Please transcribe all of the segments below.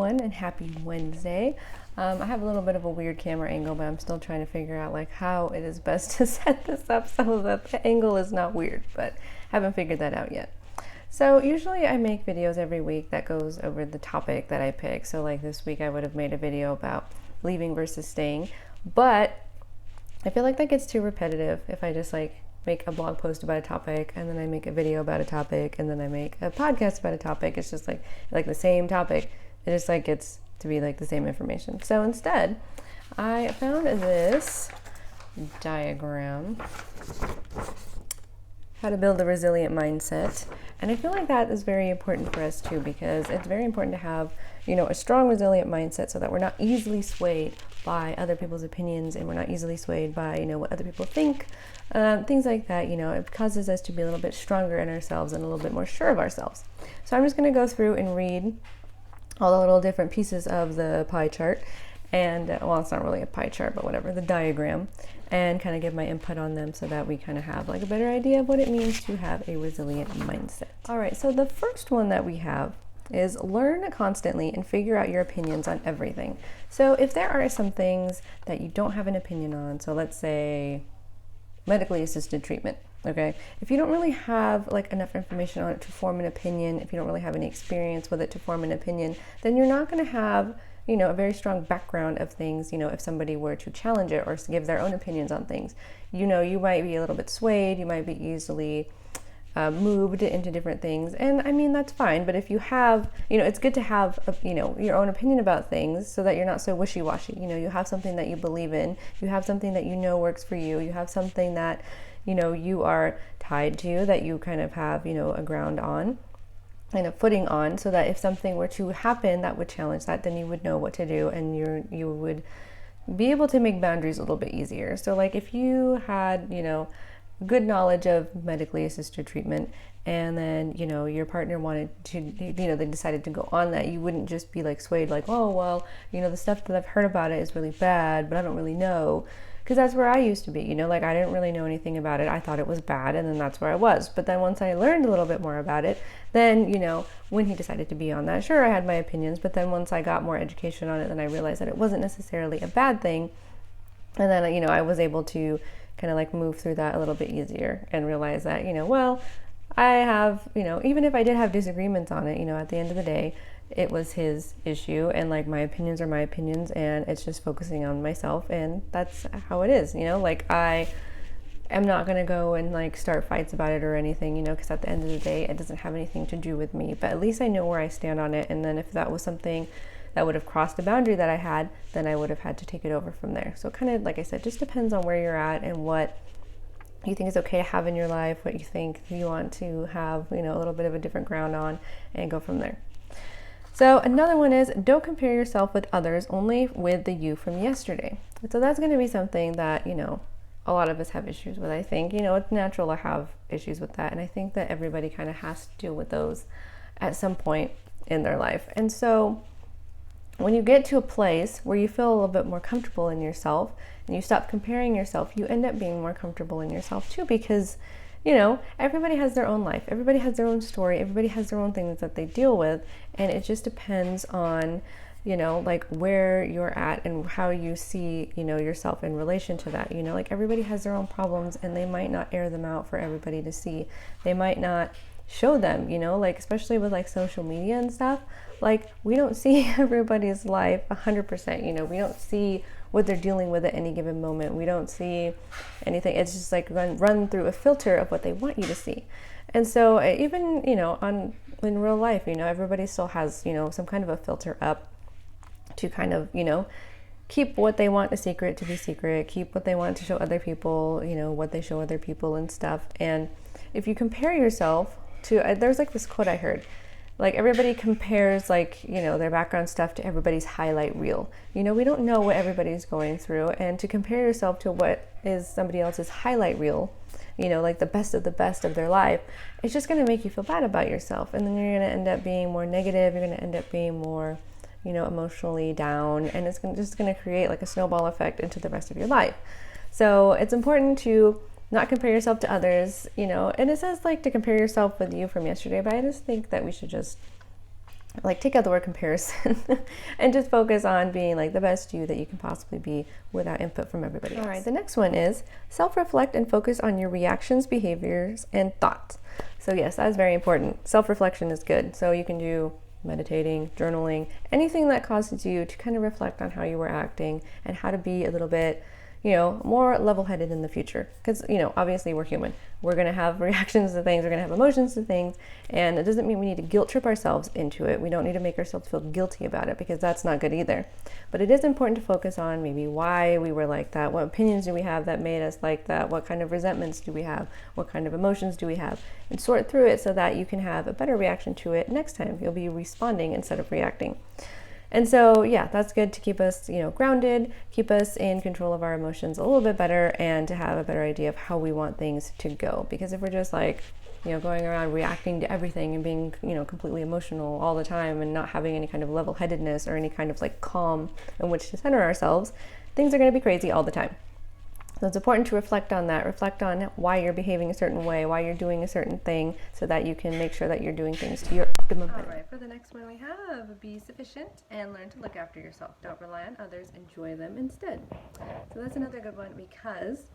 everyone, and happy Wednesday. I have a little bit of a weird camera angle, but I'm still trying to figure out like how it is best to set this up so that the angle is not weird, but haven't figured that out yet. So usually I make videos every week that goes over the topic that I pick. So like this week I would have made a video about leaving versus staying, but I feel like that gets too repetitive if I just like make a blog post about a topic and then I make a video about a topic and then I make a podcast about a topic. It's just like the same topic. It just like gets to be like the same information. So instead, I found this diagram, how to build a resilient mindset. And I feel like that is very important for us too, because it's very important to have, a strong resilient mindset so that we're not easily swayed by other people's opinions and we're not easily swayed by, what other people think, things like that. It causes us to be a little bit stronger in ourselves and a little bit more sure of ourselves. So I'm just going to go through and read all the little different pieces of the pie chart and, well, it's not really a pie chart, but whatever, the diagram, and kind of give my input on them so that we kind of have like a better idea of what it means to have a resilient mindset. All right, so the first one that we have is learn constantly and figure out your opinions on everything. So if there are some things that you don't have an opinion on, so let's say medically assisted treatment, okay? If you don't really have like enough information on it to form an opinion, if you don't really have any experience with it to form an opinion, then you're not going to have a very strong background of things, if somebody were to challenge it or give their own opinions on things. You might be a little bit swayed, you might be easily moved into different things. And I mean, that's fine. But if you have, it's good to have, your own opinion about things so that you're not so wishy-washy. You have something that you believe in, you have something that works for you, you have something that, you are tied to, that you kind of have, a ground on and a footing on, so that if something were to happen that would challenge that, then you would know what to do and you would be able to make boundaries a little bit easier. So like if you had, good knowledge of medically assisted treatment and then, your partner wanted to, they decided to go on that, you wouldn't just be like swayed like, oh, well, the stuff that I've heard about it is really bad, but I don't really know. Because that's where I used to be, like I didn't really know anything about it. I thought it was bad, and then that's where I was. But then once I learned a little bit more about it, then, when he decided to be on that, sure, I had my opinions. But then once I got more education on it, then I realized that it wasn't necessarily a bad thing. And then, I was able to kind of like move through that a little bit easier and realize that, well, I have, even if I did have disagreements on it, at the end of the day, it was his issue, and like my opinions are my opinions, and it's just focusing on myself, and that's how it is. Like I am not going to go and like start fights about it or anything, because at the end of the day it doesn't have anything to do with me, but at least I know where I stand on it. And then if that was something that would have crossed a boundary that I had, then I would have had to take it over from there. So kind of, like I said, just depends on where you're at and what you think is okay to have in your life, what you think you want to have, a little bit of a different ground on, and go from there. So another one is don't compare yourself with others, only with the you from yesterday. So that's going to be something that, a lot of us have issues with. I think, it's natural to have issues with that. And I think that everybody kind of has to deal with those at some point in their life. And so when you get to a place where you feel a little bit more comfortable in yourself and you stop comparing yourself, you end up being more comfortable in yourself too, because everybody has their own life. Everybody has their own story. Everybody has their own things that they deal with. And it just depends on, like where you're at and how you see, yourself in relation to that. Like everybody has their own problems and they might not air them out for everybody to see. They might not show them, like especially with like social media and stuff. Like we don't see everybody's life 100%, we don't see what they're dealing with at any given moment. We don't see anything. It's just like run through a filter of what they want you to see. And so even, in real life, everybody still has, some kind of a filter up to kind of, keep what they want a secret to be secret, keep what they want to show other people, what they show other people and stuff. And if you compare yourself to, there's like this quote I heard, like everybody compares like, their background stuff to everybody's highlight reel. We don't know what everybody's going through, and to compare yourself to what is somebody else's highlight reel, like the best of their life, it's just going to make you feel bad about yourself. And then you're going to end up being more negative. You're going to end up being more, emotionally down, and it's just going to create like a snowball effect into the rest of your life. So it's important to not compare yourself to others, and it says like to compare yourself with you from yesterday, but I just think that we should just like take out the word comparison and just focus on being like the best you that you can possibly be without input from everybody else. All right, the next one is self-reflect and focus on your reactions, behaviors, and thoughts. So yes, that is very important. Self-reflection is good. So you can do meditating, journaling, anything that causes you to kind of reflect on how you were acting and how to be a little bit, more level-headed in the future. Because, obviously we're human. We're going to have reactions to things. We're going to have emotions to things. And it doesn't mean we need to guilt trip ourselves into it. We don't need to make ourselves feel guilty about it, because that's not good either. But it is important to focus on maybe why we were like that. What opinions do we have that made us like that? What kind of resentments do we have? What kind of emotions do we have? And sort through it so that you can have a better reaction to it next time. You'll be responding instead of reacting. And so, yeah, that's good to keep us, grounded, keep us in control of our emotions a little bit better, and to have a better idea of how we want things to go. Because if we're just like, going around reacting to everything and being, completely emotional all the time and not having any kind of level-headedness or any kind of like calm in which to center ourselves, things are going to be crazy all the time. So it's important to reflect on that, reflect on why you're behaving a certain way, why you're doing a certain thing, so that you can make sure that you're doing things to your optimum benefit. All right, for the next one we have, be sufficient and learn to look after yourself. Don't rely on others, enjoy them instead. So that's another good one, because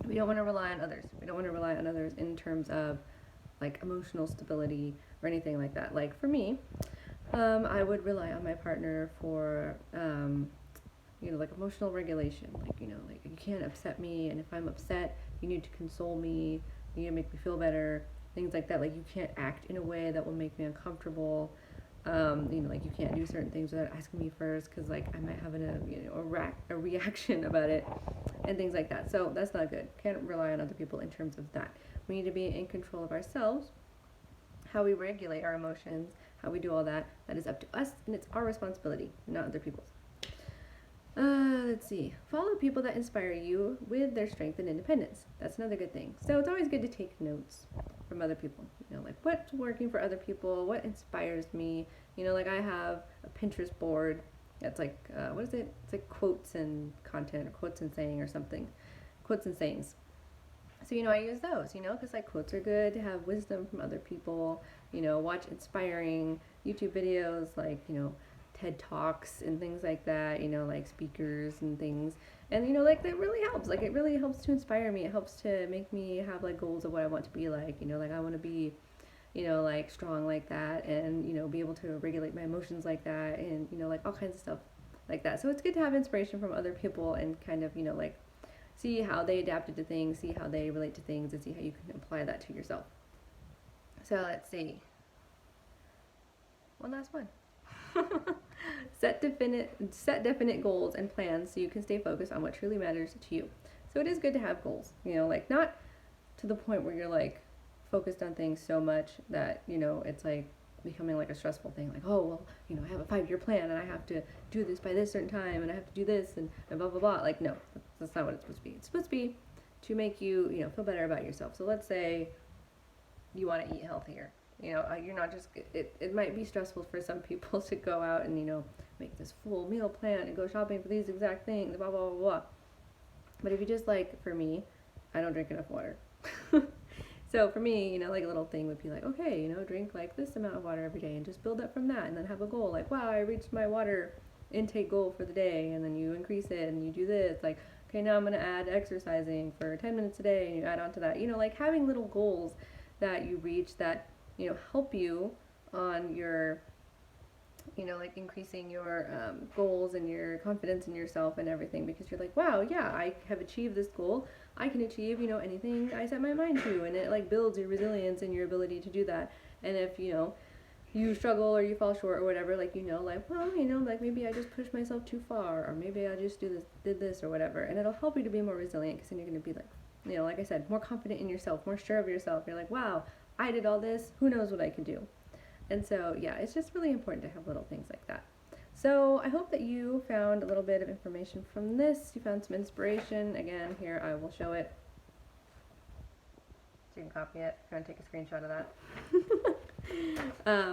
we don't want to rely on others. We don't want to rely on others in terms of like emotional stability or anything like that. Like for me, I would rely on my partner for like emotional regulation, like you can't upset me, and if I'm upset, you need to console me, you need to make me feel better, things like that. Like you can't act in a way that will make me uncomfortable. Like you can't do certain things without asking me first, because like I might have a reaction about it, and things like that. So that's not good. Can't rely on other people in terms of that. We need to be in control of ourselves, how we regulate our emotions, how we do all that. That is up to us, and it's our responsibility, not other people's. Let's see. Follow people that inspire you with their strength and independence. That's another good thing. So it's always good to take notes from other people. Like what's working for other people, what inspires me. Like I have a Pinterest board that's like, what is it? It's like quotes and content, or quotes and saying or something. Quotes and sayings. So, I use those, because like quotes are good to have wisdom from other people, watch inspiring YouTube videos, like, TED Talks and things like that, like speakers and things. And, like that really helps. Like it really helps to inspire me. It helps to make me have like goals of what I want to be like, like I want to be, like strong like that, and, be able to regulate my emotions like that, and, like all kinds of stuff like that. So it's good to have inspiration from other people and kind of, like see how they adapted to things, see how they relate to things, and see how you can apply that to yourself. So let's see. One last one. Set definite goals and plans so you can stay focused on what truly matters to you. So it is good to have goals, like not to the point where you're like focused on things so much that, it's like becoming like a stressful thing. Like, oh, well, I have a 5-year plan and I have to do this by this certain time and I have to do this and blah, blah, blah. Like, no, that's not what it's supposed to be. It's supposed to be to make you, feel better about yourself. So let's say you want to eat healthier. You're not just, it might be stressful for some people to go out and, make this full meal plan and go shopping for these exact things, blah, blah, blah, blah. But if you just like, for me, I don't drink enough water. So for me, like a little thing would be like, okay, drink like this amount of water every day and just build up from that, and then have a goal like, wow, I reached my water intake goal for the day, and then you increase it and you do this, like, okay, now I'm going to add exercising for 10 minutes a day, and you add on to that, like having little goals that you reach that, help you on your, like increasing your goals and your confidence in yourself and everything, because you're like, wow, yeah, I have achieved this goal. I can achieve, anything I set my mind to, and it like builds your resilience and your ability to do that. And if, you struggle or you fall short or whatever, like, like, well, like maybe I just pushed myself too far, or maybe I just did this or whatever, and it'll help you to be more resilient, because then you're going to be like, like I said, more confident in yourself, more sure of yourself. You're like, wow, I did all this, who knows what I can do. And so, yeah, it's just really important to have little things like that. So I hope that you found a little bit of information from this. You found some inspiration. Again, here I will show it. So you can copy it if you want to take a screenshot of that.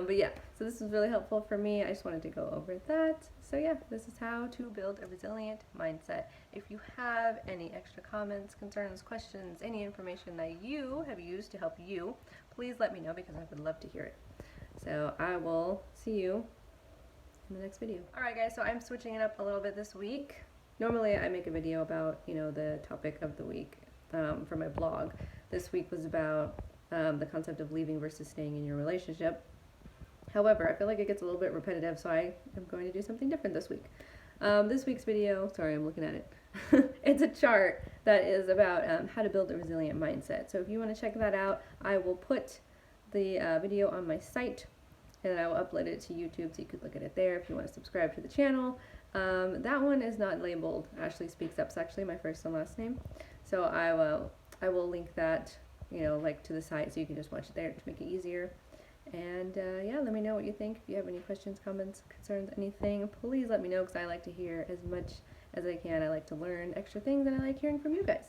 But yeah, so this was really helpful for me. I just wanted to go over that. So yeah, this is how to build a resilient mindset. If you have any extra comments, concerns, questions, any information that you have used to help you, please let me know, because I would love to hear it. So I will see you in the next video. Alright guys, so I'm switching it up a little bit this week. Normally I make a video about, the topic of the week for my blog. This week was about the concept of leaving versus staying in your relationship. However, I feel like it gets a little bit repetitive, so I am going to do something different this week. This week's video, sorry, I'm looking at it. It's a chart that is about how to build a resilient mindset. So if you want to check that out, I will put the video on my site, and I will upload it to YouTube so you could look at it there if you want to subscribe to the channel. That one is not labeled Ashley Speaks Up. It's actually my first and last name. So I will link that, like to the site so you can just watch it there to make it easier. And yeah, let me know what you think. If you have any questions, comments, concerns, anything, please let me know, because I like to hear as much as I can. I like to learn extra things, and I like hearing from you guys.